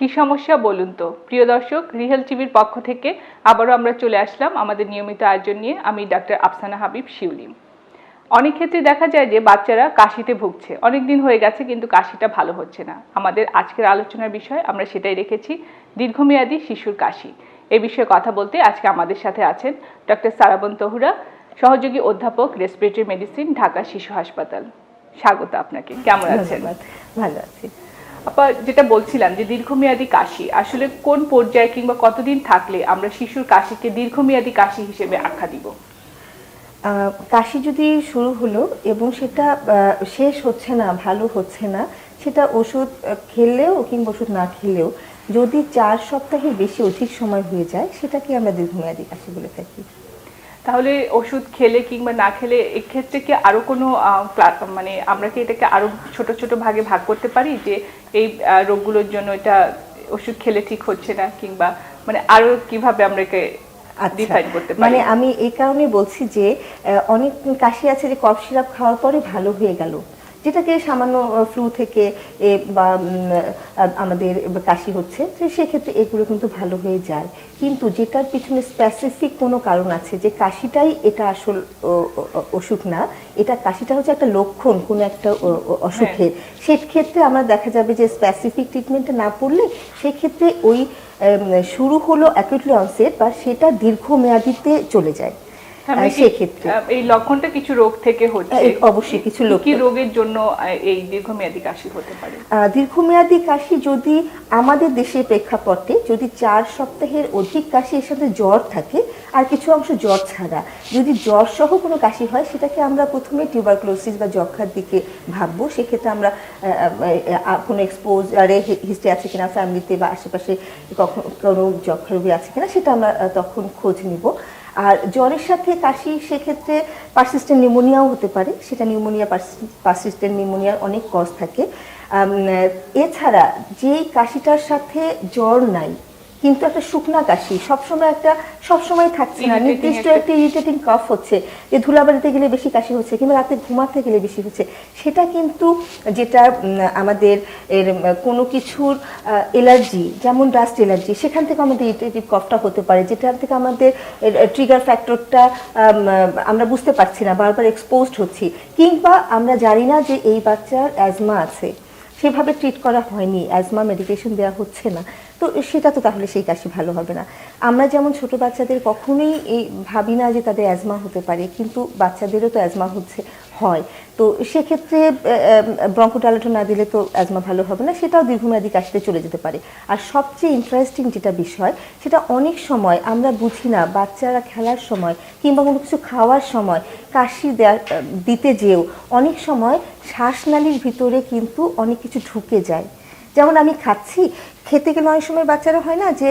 কি সমস্যা বলুন তো। প্রিয় দর্শক, রিহেল টিভির পক্ষ থেকে আবারও আমরা চলে আসলাম আমাদের নিয়মিত আয়োজন নিয়ে। আমি ডাক্তার আফসানা হাবিব শিউলি। অনেক ক্ষেত্রে দেখা যায় যে বাচ্চারা কাশিতে ভুগছে, অনেক দিন হয়ে গেছে কিন্তু কাশিটা ভালো হচ্ছে না। আমাদের আজকের আলোচনার বিষয় আমরা সেটাই রেখেছি, দীর্ঘমেয়াদী শিশুর কাশি। এই বিষয়ে কথা বলতে আজকে আমাদের সাথে আছেন ডক্টর সারাবন তহুরা, সহযোগী অধ্যাপক, রেসপিরেটরি মেডিসিন, ঢাকা শিশু হাসপাতাল। স্বাগত আপনাকে। কেমন আছেন? ভালো আছি আপা। যেটা বলছিলাম যে দীর্ঘমেয়াদী কাশি আসলে কোন পর্যায়ে কিংবা কতদিন থাকলে আমরা শিশুর কাশিকে দীর্ঘমেয়াদী কাশি হিসেবে আখ্যা দিব? কাশি যদি শুরু হলো এবং সেটা শেষ হচ্ছে না, ভালো হচ্ছে না, সেটা ওষুধ খেলেও কিংবা ওষুধ না খেলেও যদি 4 সপ্তাহের বেশি অধিক সময় হয়ে যায়, সেটাকে আমরা দীর্ঘমেয়াদী কাশি বলে থাকি। তাহলে ওষুধ খেলে কিংবা না খেলে এক্ষেত্রে কি আরো কোনো মানে আমরা কি এটাকে আরো ছোট ছোট ভাগে ভাগ করতে পারি যে এই রোগগুলোর জন্য এটা ওষুধ খেলে ঠিক হচ্ছে না, কিংবা মানে আরো কিভাবে আমরা একে ডিফাইন করতে পারি? মানে আমি এই কারণে বলছি যে অনেক কাশি আছে যে কফ সিরাপ খাওয়ার পরে ভালো হয়ে গেল, যেটাকে সামান্য ফ্লু থেকে বা আমাদের কাশি হচ্ছে, তো সেক্ষেত্রে এগুলো কিন্তু ভালো হয়ে যায়। কিন্তু যেটার পিছনে স্পেসিফিক কোনো কারণ আছে, যে কাশিটাই এটা আসল অসুখ না, এটা কাশিটা হচ্ছে একটা লক্ষণ কোনো একটা অসুখের, সেক্ষেত্রে আমরা দেখা যাবে যে স্পেসিফিক ট্রিটমেন্টে না পড়লে সেক্ষেত্রে ওই শুরু হলো অ্যাকিউটলি অনসেট বা সেটা দীর্ঘমেয়াদীতে চলে যায়। সেক্ষেত্রে এই লক্ষণটা কিছু রোগ থেকে হচ্ছে, অবশ্যই কিছু লোক কি রোগের জন্য এই দীর্ঘমেয়াদী কাশি হতে পারে? দীর্ঘমেয়াদী কাশি যদি আমাদের দেশের প্রেক্ষাপটে যদি 4 সপ্তাহের অধিক কাশি, এর সাথে জ্বর থাকে আর কিছু অংশ জ্বর ছাড়া, যদি জ্বর সহ কোনো কাশি হয়, সেটাকে আমরা প্রথমে টিউবারকুলোসিস বা যক্ষার দিকে ভাববো। সেক্ষেত্রে আমরা কোনো এক্সপোজারে হিস্ট্রি আছে কিনা ফ্যামিলিতে বা আশেপাশে কোনো যক্ষা রোগী আছে কিনা, সেটা আমরা তখন খোঁজ নিব। আর জ্বরের সাথে কাশি, সেক্ষেত্রে পারসিস্টেন্ট নিউমোনিয়াও হতে পারে, সেটা নিউমোনিয়া পারসিস্টেন্ট নিউমোনিয়ার অনেক কজ থাকে। এছাড়া যেই কাশিটার সাথে জ্বর নাই কিন্তু একটা শুকনা কাশি, সবসময় থাকছে না, নির্দিষ্ট একটা ইরিটেটিং কফ হচ্ছে, যে ধুলাবাড়িতে গেলে বেশি কাশি হচ্ছে কিংবা রাতে ঘুমাতে গেলে বেশি হচ্ছে, সেটা কিন্তু যেটা আমাদের এর কোনো কিছুর এলার্জি, যেমন ডাস্ট এলার্জি, সেখান থেকে আমাদের ইরিটেটিভ কফটা হতে পারে, যেটা থেকে আমাদের ট্রিগার ফ্যাক্টরটা আমরা বুঝতে পারছি না, বারবার এক্সপোজড হচ্ছি, কিংবা আমরা জানি না যে এই বাচ্চার অ্যাজমা আছে, সেভাবে ট্রিট করা হয়নি, অ্যাজমা মেডিকেশন দেওয়া হচ্ছে না, তো সেটা তো তাহলে সেই কাশি ভালো হবে না। আমরা যেমন ছোট বাচ্চাদের কখনোই এই ভাবি না যে তাদের অ্যাজমা হতে পারে, কিন্তু বাচ্চাদেরও তো অ্যাজমা হয়, তো সেক্ষেত্রে ব্রঙ্কোডাইলেটর না দিলে তো অ্যাজমা ভালো হবে না, সেটাও দীর্ঘমেয়াদী কাশিতে চলে যেতে পারে। আর সবচেয়ে ইন্টারেস্টিং যেটা বিষয়, সেটা অনেক সময় আমরা বুঝি না, বাচ্চারা খেলার সময় কিংবা কোনো কিছু খাওয়ার সময় কাশি দিতে যেও অনেক সময় শ্বাসনালীর ভিতরে কিন্তু অনেক কিছু ঢুকে যায়। যেমন আমি খাচ্ছি, খেতে গেলে অনেক সময় বাচ্চারা হয় না যে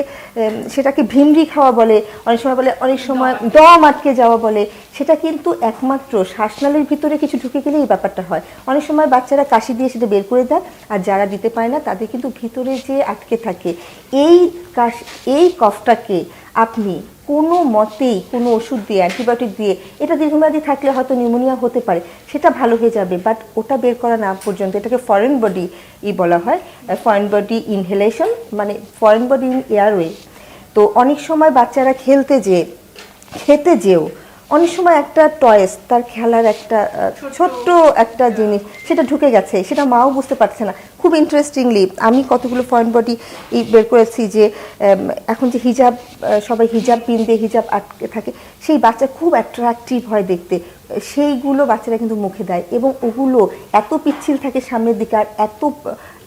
সেটাকে ভিমরি খাওয়া বলে, অনেক সময় বলে, অনেক সময় দম আটকে যাওয়া বলে, সেটা কিন্তু একমাত্র শ্বাসনালীর ভিতরে কিছু ঢুকে গেলে এই ব্যাপারটা হয়। অনেক সময় বাচ্চারা কাশি দিয়ে সেটা বের করে দেয়, আর যারা দিতে পারে না তাদের কিন্তু ভিতরে যে আটকে থাকে। এই কফটাকে আপনি কোনো মতেই কোনো ওষুধ দিয়ে, অ্যান্টিবায়োটিক দিয়ে, এটা দীর্ঘমেয়াদী থাকলে হয়তো নিউমোনিয়া হতে পারে, সেটা ভালো হয়ে যাবে, বাট ওটা বের করা না পর্যন্ত, এটাকে ফরেন বডি বলা হয়, ফরেন বডি ইনহেলেশন, মানে ফরেন বডি ইন এয়ারওয়ে। তো অনেক সময় বাচ্চারা খেতে যেও অনেক সময় একটা টয়েস, তার খেলার একটা ছোট্ট একটা জিনিস, সেটা ঢুকে গেছে, সেটা মাও বুঝতে পারছে না। খুব ইন্টারেস্টিংলি আমি কতগুলো ফরেন বডি বের করেছি, যে এখন যে হিজাব, সবাই হিজাব পিন দিয়ে হিজাব আটকে থাকে, সেই বাচ্চা খুব অ্যাট্রাকটিভ হয় দেখতে, সেইগুলো বাচ্চারা কিন্তু মুখে দেয়, এবং ওগুলো এত পিচ্ছিল থাকে সামনের দিকে, আর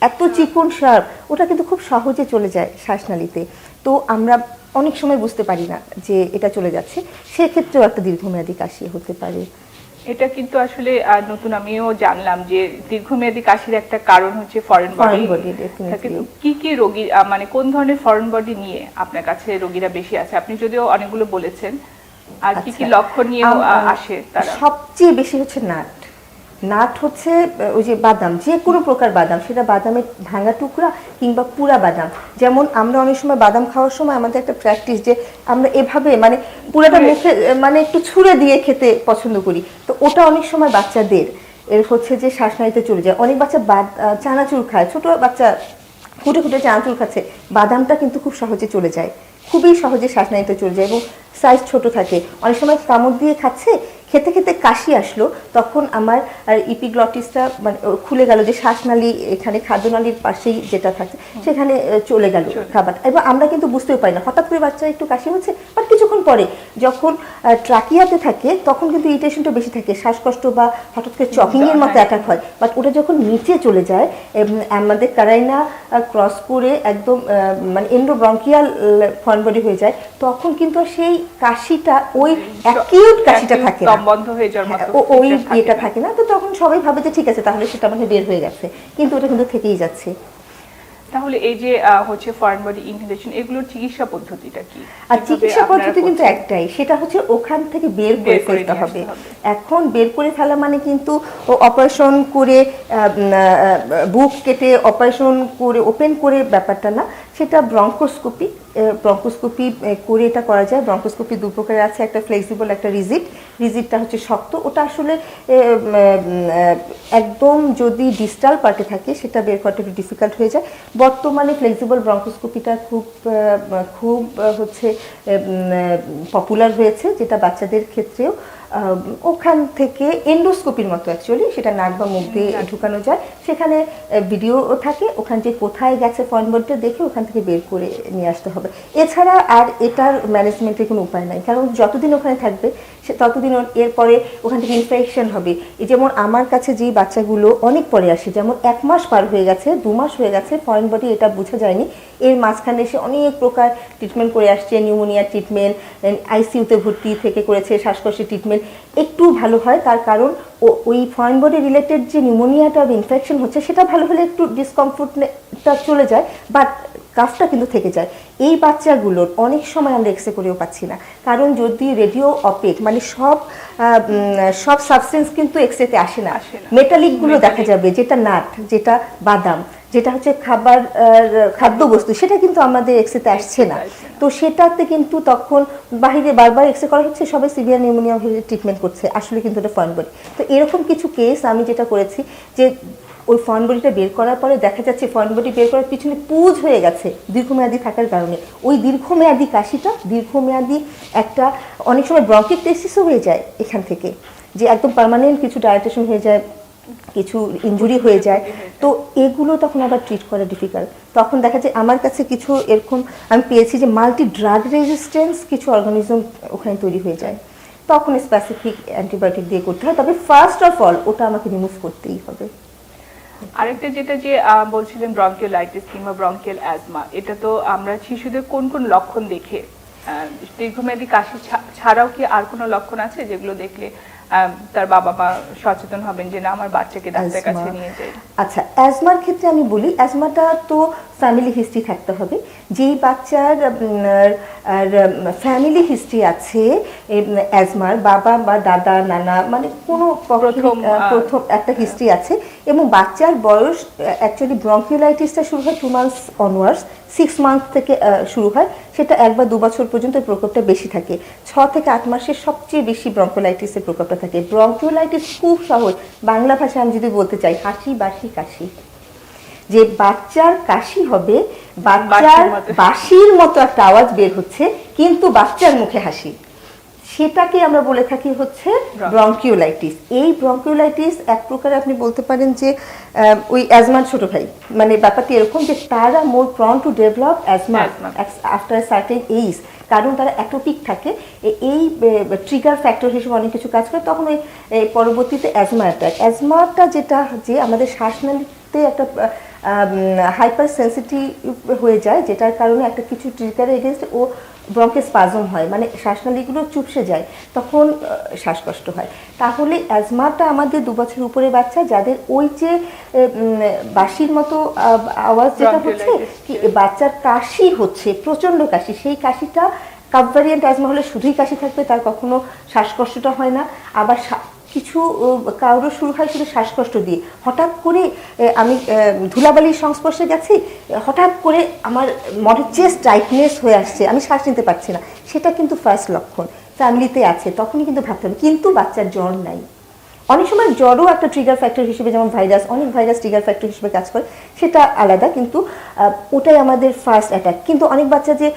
এত চিকন শার্প, ওটা কিন্তু খুব সহজে চলে যায় শ্বাসনালীতে। তো আমরা অনেক সময় বুঝতে পারি না যে এটা চলে যাচ্ছে, সেক্ষেত্রেও একটা দীর্ঘমেয়াদী কাশি হতে পারে। এটা কিন্তু আসলে নতুন আমিও জানলাম যে দীর্ঘমেয়াদী কাশির একটা কারণ হচ্ছে ফরেন বডি। কি কি রোগী, মানে কোন ধরনের ফরেন বডি নিয়ে আপনার কাছে রোগীরা বেশি আছে? আপনি যদিও অনেকগুলো বলেছেন, আর কি কি লক্ষণ নিয়ে আসে তারা? সবচেয়ে বেশি হচ্ছে নাট হচ্ছে ওই যে বাদাম, যে কোনো প্রকার বাদাম, সেটা বাদামের ভাঙা টুকরা কিংবা পুরা বাদাম। যেমন আমরা অনেক সময় বাদাম খাওয়ার সময় আমাদের একটা প্র্যাকটিস, যে আমরা এভাবে মানে পুরাটা মুখে মানে একটু ছুঁড়ে দিয়ে খেতে পছন্দ করি, তো ওটা অনেক সময় বাচ্চাদের এর হচ্ছে যে শ্বাসনালীতে চলে যায়। অনেক বাচ্চা চানাচুর খায়, ছোট বাচ্চা ফুটে ফুটে চানাচুর খাচ্ছে, বাদামটা কিন্তু খুব সহজে চলে যায়, খুবই সহজে শ্বাসনালীতে চলে যায় এবং সাইজ ছোট থাকে। অনেক সময় কামড় দিয়ে খাচ্ছে, খেতে খেতে কাশি আসলো, তখন আমার ইপিগ্লটিসটা মানে খুলে গেল, যে শ্বাসনালী এখানে খাদ্যনালীর পাশেই যেটা থাকে সেখানে চলে গেল খাবার, এবং আমরা কিন্তু বুঝতেও পারি না। হঠাৎ করে বাচ্চা একটু কাশি হচ্ছে, বাট কিছুক্ষণ পরে যখন ট্রাকিয়াতে থাকে তখন কিন্তু ইরিটেশনটা বেশি থাকে, শ্বাসকষ্ট বা হঠাৎ করে চকিংয়ের মতো অ্যাটাক হয়। বাট ওটা যখন নিচে চলে যায়, আমাদের কারাইনা ক্রস করে একদম মানে এন্ডোব্রঙ্কিয়াল ফরেন বডি হয়ে যায়, তখন কিন্তু সেই কাশিটা, ওই অ্যাকিউট কাশিটা থাকে না, বন্ধ হয়ে যাওয়ার মতো ওই ইয়েটা থাকে না। তো তখন সবাই ভাবে যে ঠিক আছে, তাহলে সেটা আমাকে বের হয়ে গেছে, কিন্তু ওটা কিন্তু থেকেই যাচ্ছে। তাহলে এই যে হচ্ছে ফরেন বডি ইনহেলেশন, এগুলোর চিকিৎসা পদ্ধতিটা কি? আর চিকিৎসা পদ্ধতি কিন্তু একটাই, সেটা হচ্ছে ওখান থেকে বের করে ফেলতে হবে। এখন বের করে ফেলা মানে কিন্তু অপারেশন করে বুক কেটে অপারেশন করে ওপেন করে ব্যাপারটা না, সেটা ব্রঙ্কোস্কোপি করে এটা করা যায়। ব্রঙ্কোস্কোপি দু প্রকারের আছে, একটা ফ্লেক্সিবল, একটা রিজিড। রিজিডটা হচ্ছে শক্ত, ওটা আসলে একদম যদি ডিস্টাল পার্টে থাকে সেটা বের করাটা একটু ডিফিকাল্ট হয়ে যায়। বর্তমানে ফ্লেক্সিবল ব্রঙ্কোস্কোপিটা খুব হচ্ছে পপুলার হয়েছে, যেটা বাচ্চাদের ক্ষেত্রেও ওখান থেকে এন্ডোস্কোপির মতো অ্যাকচুয়ালি, সেটা নাক বা মুখ দিয়ে ঢুকানো যায়, সেখানে ভিডিও থাকে, ওখান থেকে কোথায় গেছে ফরেন বডিটা দেখে ওখান থেকে বের করে নিয়ে আসতে হবে। এছাড়া আর এটার ম্যানেজমেন্টের কোনো উপায় নাই, কারণ যতদিন ওখানে থাকবে ততদিন এরপরে ওখান থেকে ইনফেকশন হবে। এই যেমন আমার কাছে যেই বাচ্চাগুলো অনেক পরে আসে, যেমন 1 মাস পার হয়ে গেছে, 2 মাস হয়ে গেছে, ফরেন বডি এটা বোঝা যায়নি, এর মাঝখানে এসে অনেক প্রকার ট্রিটমেন্ট করে আসছে, নিউমোনিয়া ট্রিটমেন্ট, আইসিইউতে ভর্তি থেকে করেছে, শ্বাসকষ্টের ট্রিটমেন্ট, একটু ভালো হয়। তার কারণ ওই ফরেন বডি রিলেটেড যে নিউমোনিয়াটা বা ইনফেকশন হচ্ছে সেটা ভালো হলে একটু ডিসকমফোর্টটা চলে যায়, বাট কাফটা কিন্তু থেকে যায়। এই বাচ্চাগুলোর অনেক সময় আমরা এক্সরে করেও পাচ্ছি না, কারণ যদি রেডিও অপেক মানে সব সাবস্টেন্স কিন্তু এক্সরেতে আসে না। মেটালিকগুলো দেখা যাবে, যেটা নাট, যেটা বাদাম, যেটা হচ্ছে খাদ্যবস্তু, সেটা কিন্তু আমাদের এক্সরেতে আসছে না। তো সেটাতে কিন্তু তখন বাহিরে বারবার এক্সরে করা হচ্ছে, সবাই সিভিয়ার নিউমোনিয়া ট্রিটমেন্ট করছে, আসলে কিন্তু এটা ফরেন বডি। তো এরকম কিছু কেস আমি যেটা করেছি, যে ওই ফরেন বডিটা বের করার পরে দেখা যাচ্ছে ফরেন বডি বের করার পিছনে পুঁজ হয়ে গেছে দীর্ঘমেয়াদী থাকার কারণে। ওই দীর্ঘমেয়াদী কাশিটা, দীর্ঘমেয়াদী একটা অনেক সময় ব্রঙ্কিকটেসিসও হয়ে যায় এখান থেকে, যে একদম পার্মানেন্ট কিছু ডায়াটেশন হয়ে যায়, কিছু ইনজুরি হয়ে যায়। তো এগুলো তখন আবার ট্রিট করা ডিফিকাল্ট। তখন দেখা যায় আমার কাছে কিছু এরকম আমি পেয়েছি যে মাল্টি ড্রাগ রেজিস্ট্যান্স কিছু অর্গানিজম ওখানে তৈরি হয়ে যায়, তখন স্পেসিফিক অ্যান্টিবায়োটিক দিয়ে করতে হয়। তবে ফার্স্ট অফ অল ওটা আমাকে রিমুভ করতেই হবে। আরেকটা যেটা যে বলছিলেন ব্রঙ্কিওলাইটিস কিংবা ব্রঙ্কিয়াল অ্যাজমা, এটা তো আমরা শিশুদের কোন কোন লক্ষণ দেখে, দীর্ঘমেয়াদী কাশি ছাড়াও কি আর কোনো লক্ষণ আছে যেগুলো দেখলে তার বাবা মা সচেতন হবেন যে না আমার বাচ্চাকে ডাক্তারের কাছে নিয়ে যাই? আচ্ছা, অ্যাজমার ক্ষেত্রে আমি বলি, অ্যাজমাটা তো ফ্যামিলি হিস্ট্রি থাকতে হবে। যেই বাচ্চার ফ্যামিলি হিস্ট্রি আছে অ্যাজমার, বাবা বা দাদা নানা মানে কোনো প্রথম একটা হিস্ট্রি আছে, এবং বাচ্চার বয়স অ্যাকচুয়ালি ব্রঙ্কিওলাইটিসটা শুরু হয় 2 মান্থস অনওয়ার্ডস, 6 মান্থ থেকে শুরু হয়, সেটা 1 বা 2 বছর পর্যন্ত প্রকোপটা বেশি থাকে। 6 থেকে 8 মাসের সবচেয়ে বেশি ব্রঙ্কিওলাইটিসের প্রকোপটা থাকে। ব্রঙ্কিওলাইটিস খুব সহজ, বাংলা ভাষায় আমি যদি বলতে চাই, হাসি বাসি কাশি। যে বাচ্চার কাশি হবে, বাচ্চার বাঁশির মতো একটা আওয়াজ বের হচ্ছে, কিন্তু বাচ্চার মুখে হাসি, সেটাকে আমরা বলে থাকি হচ্ছে ব্রঙ্কিওলাইটিস। এই ব্রঙ্কিওলাইটিস এক প্রকারে আপনি বলতে পারেন যে ওই অ্যাজমার ছোট ভাই, মানে ব্যাপারটি এরকম যে তারা more prone to develop asthma after certain age, কারণ তারা অ্যাটোপিক থাকে, এই ট্রিগার ফ্যাক্টর হিসেবে অনেক কিছু কাজ করে, তখন ওই পরবর্তীতে অ্যাজমা অ্যাটাক। অ্যাজমাটা যেটা যে আমাদের শ্বাসনালীতে একটা হাইপার সেন্সিটিভ হয়ে যায়, যেটার কারণে একটা কিছু ট্রিগারের এগেনস্ট ও ব্রঙ্কে স্পাজম হয়, মানে শ্বাসনালীগুলো চুপসে যায়, তখন শ্বাসকষ্ট হয়। তাহলে অ্যাজমাটা আমাদের 2 বছরের উপরে বাচ্চা যাদের ওই যে বাঁশির মতো আওয়াজ যেটা হচ্ছে, কি বাচ্চার কাশি হচ্ছে, প্রচণ্ড কাশি, সেই কাশিটা কাপ ভ্যারিয়েন্ট অ্যাজমা হলে শুধুই কাশি থাকবে, তার কখনো শ্বাসকষ্টটা হয় না। আবার কিছু কারোর শুরু হয় শুধু শ্বাসকষ্ট দিয়ে, হঠাৎ করে আমি ধুলাবালির সংস্পর্শে গেছি, হঠাৎ করে আমার মনে চেস্ট টাইটনেস হয়ে আসছে, আমি শ্বাস নিতে পারছি না, সেটা কিন্তু ফার্স্ট লক্ষণ, ফ্যামিলিতে আছে, তখনই কিন্তু ভাবতে হবে। কিন্তু বাচ্চার জ্বর নাই, অনেক সময় জ্বরও একটা ট্রিগার ফ্যাক্টর হিসেবে, যেমন ভাইরাস, অনেক ভাইরাস ট্রিগার ফ্যাক্টর হিসেবে কাজ করে, সেটা আলাদা, কিন্তু ওটাই আমাদের ফার্স্ট অ্যাটাক। কিন্তু অনেক বাচ্চা যে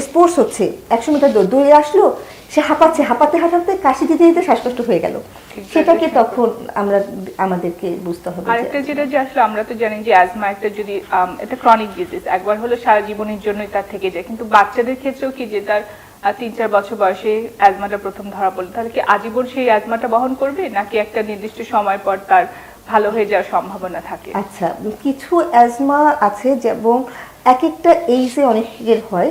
স্পোর্টস হচ্ছে, 100 মিটার দৌড়ে আসলো, সে হাঁপাচ্ছে, হাঁপাতে হাঁপাতে কাশি দিতে দিতে শ্বাসকষ্ট হয়ে গেল, সেটাকে তখন আমাদেরকে বুঝতে হবে। আরেকটা যেটা যে আসলে আমরা তো জানি যে অ্যাজমা একটা যদি এটা ক্রনিক ডিজিজ, একবার হলো সারা জীবনের জন্যই তার থেকে যায়, কিন্তু বাচ্চাদের ক্ষেত্রেও কি যে তার 3-4 বছর বয়সে অ্যাজমাটা প্রথম ধরা পড়লো, তাহলে কি আজীবন সেই অ্যাজমাটা বহন করবে, নাকি একটা নির্দিষ্ট সময় পর তার ভালো হয়ে যাওয়ার সম্ভাবনা থাকে? আচ্ছা, কিছু অ্যাজমা আছে এবং এক একটা এইজে অনেকের হয়,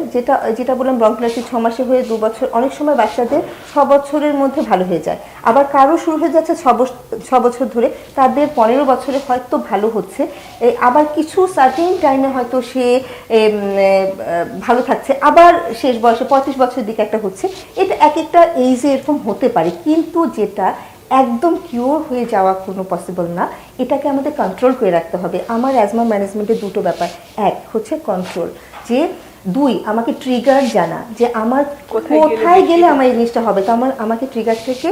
যেটা বললাম ব্রঙ্কিওলাইটিস 6 মাসে হয়ে 2 বছর, অনেক সময় বাচ্চাদের 6 বছরের মধ্যে ভালো হয়ে যায়, আবার কারো শুরু হয়ে যাচ্ছে 6 বছর ধরে, তাদের 15 বছরে হয়তো ভালো হচ্ছে, আবার কিছু সার্টেন টাইমে হয়তো সে ভালো থাকছে, আবার শেষ বয়সে 35 বছরের দিকে একটা হচ্ছে। এটা এক একটা এইজে এরকম হতে পারে, কিন্তু যেটা একদম কিওর হয়ে যাওয়া কোনো পসিবল না, এটাকে আমাদের কন্ট্রোল করে রাখতে হবে। আমার অ্যাজমা ম্যানেজমেন্টের দুটো ব্যাপার, এক হচ্ছে কন্ট্রোল, যে 2 আমাকে ট্রিগার জানা, যে আমার কোথায় গেলে আমার এই জিনিসটা হবে, তো আমাকে ট্রিগার থেকে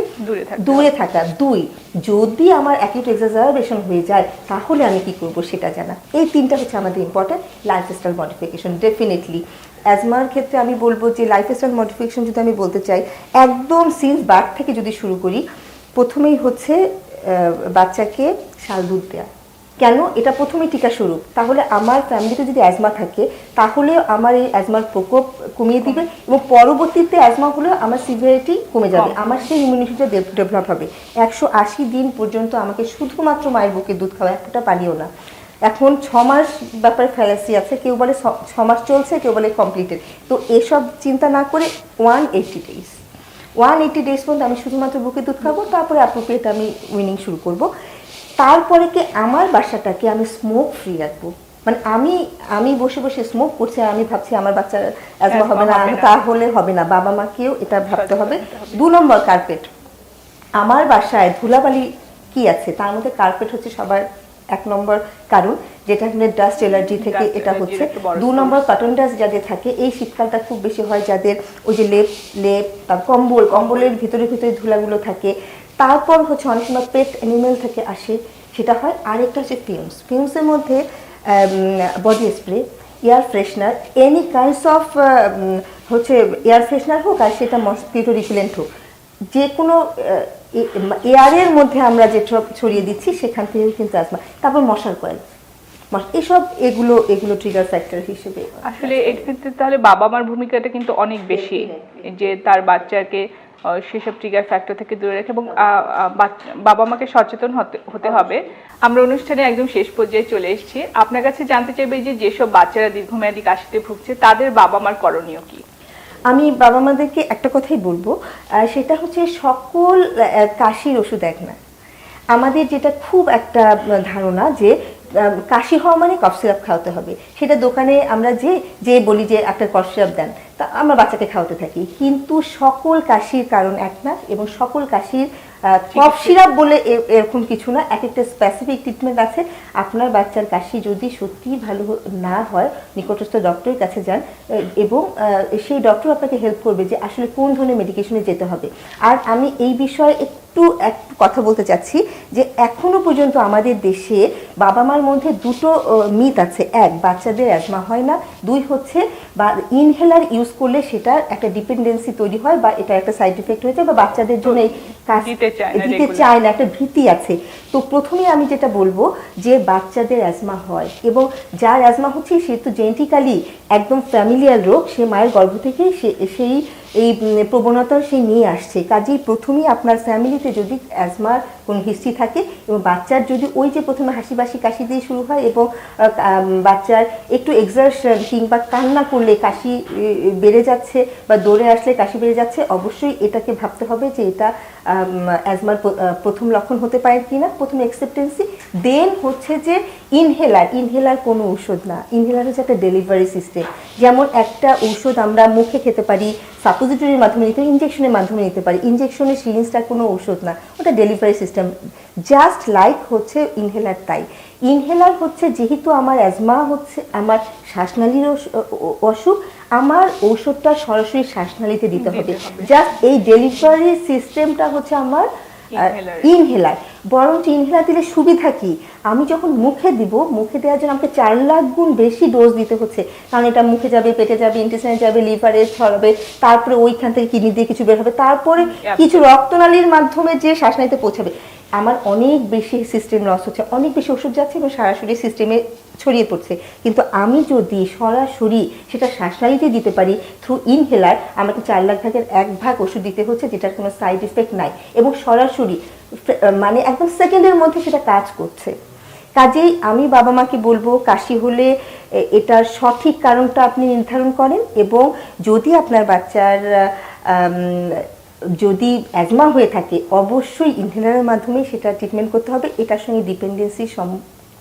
দূরে থাকা। 2 যদি আমার অ্যাকিউট এক্সাজারবেশন হয়ে যায় তাহলে আমি কি করব সেটা জানা। এই 3টা হচ্ছে আমাদের ইম্পর্টেন্ট। লাইফস্টাইল মডিফিকেশন ডেফিনেটলি অ্যাজমার ক্ষেত্রে আমি বলবো যে লাইফস্টাইল মডিফিকেশন যদি আমি বলতে চাই, একদম সিন্স বার্থ থেকে যদি শুরু করি, প্রথমেই হচ্ছে বাচ্চাকে শাল দুধ দেওয়া। কেন? এটা প্রথমেই টিকা শুরু। তাহলে আমার ফ্যামিলিতে যদি অ্যাজমা থাকে তাহলে আমার এই অ্যাজমার প্রকোপ কমিয়ে দিবে, এবং পরবর্তীতে অ্যাজমা হলেও আমার সিভিয়ারিটি কমে যাবে, আমার সেই ইমিউনিটিটা ডেভেলপ হবে। 180 দিন পর্যন্ত আমাকে শুধুমাত্র মায়ের বুকের দুধ খাওয়া, একটা পালিও না। এখন 6 মাস ব্যাপারে ফ্যালাসি আছে, কেউ বলে 6 মাস চলছে, কেউ বলে কমপ্লিটেড। তো এসব চিন্তা না করে 180 ডেজ পর্যন্ত আমি শুধুমাত্র বুকে দুধ খাবো, তারপরে অ্যাপ্রোপ্রিয়েট আমি উইনিং শুরু করব। তারপরে কি আমার বাসাটাকে আমি স্মোক ফ্রি রাখবো, মানে আমি বসে বসে স্মোক করছি আর আমি ভাবছি আমার বাচ্চার অ্যাজমা হবে না, তাহলে হবে না, বাবা মাকেও এটা ভাবতে হবে। 2 নম্বর কার্পেট। আমার বাসায় ধুলাবালি কি আছে, তার মধ্যে কার্পেট হচ্ছে সবার 1 নম্বর কারণ, যেটা ডাস্ট অ্যালার্জি থেকে এটা হচ্ছে। 2 নম্বর কটন ডাস্ট যাদের থাকে, এই শীতকালটা খুব বেশি হয় যাদের, ওই যে লেপ তার কম্বলের ভিতরে ধুলাগুলো থাকে। তারপর হচ্ছে অনেক সময় পেট অ্যানিমেল থেকে আসে, সেটা হয়। আরেকটা হচ্ছে ফিউমসের মধ্যে body spray, air freshener, any kinds of হচ্ছে এয়ার ফ্রেশনার হোক আর সেটা মসকিটো রিপেলেন্ট হোক, যে কোনো এয়ারের মধ্যে আমরা যে ছড়িয়ে দিচ্ছি সেখান থেকেও কিন্তু অ্যাজমা। তারপর মশার কয়েল, এগুলো ট্রিগার ফ্যাক্টর হিসেবে। আসলে এর ক্ষেত্রে তাহলে বাবা মার ভূমিকাটা কিন্তু অনেক বেশি, যে তার বাচ্চাকে সেসব ট্রিগার ফ্যাক্টর থেকে দূরে রাখে, এবং বাবা মাকে সচেতন হতে হবে। আমরা অনুষ্ঠানে একদম শেষ পর্যায়ে চলে এসেছি। আপনার কাছে জানতে চাইবে যে যেসব বাচ্চারা দীর্ঘমেয়াদী কাশিতে ভুগছে তাদের বাবা মার করণীয় কি? আমি বাবা মাদেরকে একটা কথাই বলবো, সেটা হচ্ছে সকল কাশির ওষুধ এক না। আমাদের যেটা খুব একটা ধারণা যে কাশি হওয়া মানে কফ সিরাপ খাওয়াতে হবে, সেটা দোকানে আমরা যে বলি যে একটা কফ সিরাপ দেন, তা আমরা বাচ্চাকে খাওয়াতে থাকি, কিন্তু সকল কাশির কারণ এক না, এবং সকল কাশির কফ সিরাপ বলে এরকম কিছু না। এক একটা স্পেসিফিক ট্রিটমেন্ট আছে। আপনার বাচ্চার কাশি যদি সত্যিই ভালো না হয়, নিকটস্থ ডক্টরের কাছে যান, এবং সেই ডক্টর আপনাকে হেল্প করবে যে আসলে কোন ধরনের মেডিকেশনে যেতে হবে। আর আমি এই বিষয়ে একটু কথা বলতে চাচ্ছি যে এখনো পর্যন্ত আমাদের দেশে বাবা মার মধ্যে 2টো মিথ আছে। 1, বাচ্চাদের অ্যাজমা হয় না। 2 হচ্ছে বা ইনহেলার ইউজ করলে সেটা একটা ডিপেন্ডেন্সি তৈরি হয়, বা এটা একটা সাইড ইফেক্ট হয়েছে, বা বাচ্চাদের জন্য এই কাজ দিতে চায় না, একটা ভীতি আছে। তো প্রথমেই আমি যেটা বলবো যে বাচ্চাদের অ্যাজমা হয়, এবং যার অ্যাজমা হচ্ছে সে তো জেনেটিক্যালি একদম ফ্যামিলিয়ার রোগ, সে মায়ের গর্ভ থেকে সেই এই প্রবণতা সে নিয়ে আসছে। কাজেই প্রথমেই আপনার ফ্যামিলিতে যদি অ্যাজমার কোনো হিস্ট্রি থাকে, এবং বাচ্চার যদি ওই যে প্রথমে হাসি কাশি দিয়ে শুরু হয়, এবং বাচ্চার একটু এক্সারশন কিংবা কান্না করলে কাশি বেড়ে যাচ্ছে, বা দৌড়ে আসলে কাশি বেড়ে যাচ্ছে, অবশ্যই এটাকে ভাবতে হবে যে এটা অ্যাজমার প্রথম লক্ষণ হতে পারে কিনা। প্রথমে অ্যাকসেপ্টেন্সি, দেন হচ্ছে যে ইনহেলার কোনো ঔষধ না। ইনহেলার হচ্ছে একটা ডেলিভারি সিস্টেম। যেমন একটা ঔষধ আমরা মুখে খেতে পারি, সাপোজিটরির মাধ্যমে নিতে, ইনজেকশনের মাধ্যমে নিতে পারি। ইনজেকশনের সিরিঞ্জটা কোনো ঔষধ না, ওটা ডেলিভারি সিস্টেম। জাস্ট লাইক হচ্ছে ইনহেলার তাই। ইনহেলার হচ্ছে যেহেতু আমার অ্যাজমা হচ্ছে আমার শ্বাসনালীর অসুখ, আমার ঔষধটা সরাসরি শ্বাসনালীতে দিতে হবে। জাস্ট এই ডেলিভারি সিস্টেমটা হচ্ছে আমার ইনহেলার, বরঞ্চ ইনহেলার দিলে সুবিধা কি, আমি যখন মুখে দিব, মুখে দেওয়ার জন্য আমাকে 4 লাখ গুণ বেশি ডোজ দিতে হচ্ছে, কারণ এটা মুখে যাবে, পেটে যাবে, ইন্টেস্টাইনে যাবে, লিভারে ছড়াবে, তারপরে ওইখান থেকে কিডনি দিয়ে কিছু বের হবে, তারপরে কিছু রক্তনালীর মাধ্যমে যে শ্বাসনালীতে পৌঁছাবে। আমার অনেক বেশি সিস্টেম লস হচ্ছে, অনেক বেশি ওষুধ যাচ্ছে এবং সরাসরি সিস্টেমে ছড়িয়ে পড়ছে। কিন্তু আমি যদি সরাসরি সেটা শ্বাসনালীতে দিতে পারি থ্রু ইনহেলার, আমাকে 4 লাখ ভাগের 1 ভাগ ওষুধ দিতে হচ্ছে, যেটার কোনো সাইড ইফেক্ট নাই এবং সরাসরি মানে একদম সেকেন্ডের মধ্যে সেটা কাজ করছে। কাজেই আমি বাবা মাকে বলবো, কাশি হলে এটার সঠিক কারণটা আপনি নির্ধারণ করেন, এবং যদি আপনার বাচ্চার যদি অ্যাজমা হয়ে থাকে, অবশ্যই ইনহেলারের মাধ্যমে সেটা ট্রিটমেন্ট করতে হবে। এটার সঙ্গে ডিপেন্ডেন্সি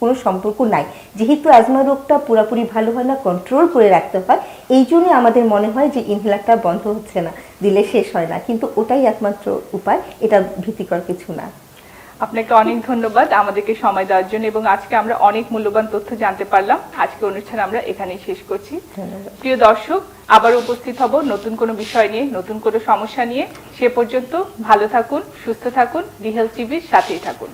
কোনো সম্পর্ক নাই, যেহেতু অ্যাজমা রোগটা পুরোপুরি ভালো হয় না, কন্ট্রোল করে রাখতে হয়। এই জন্যই আমাদের মনে হয় যে ইনহেলারটা বন্ধ হচ্ছে না, দিলে শেষ হয় না, কিন্তু ওটাই একমাত্র উপায়, এটা ভীতিকর কিছু না। আপনাকে অনেক ধন্যবাদ আমাদেরকে সময় দেওয়ার জন্য, এবং আজকে আমরা অনেক মূল্যবান তথ্য জানতে পারলাম। আজকে অনুষ্ঠান আমরা এখানেই শেষ করছি। প্রিয় দর্শক, আবার উপস্থিত হব নতুন কোনো বিষয় নিয়ে, নতুন কোনো সমস্যা নিয়ে। সে পর্যন্ত ভালো থাকুন, সুস্থ থাকুন, রিহেলথ টিভির সাথেই থাকুন।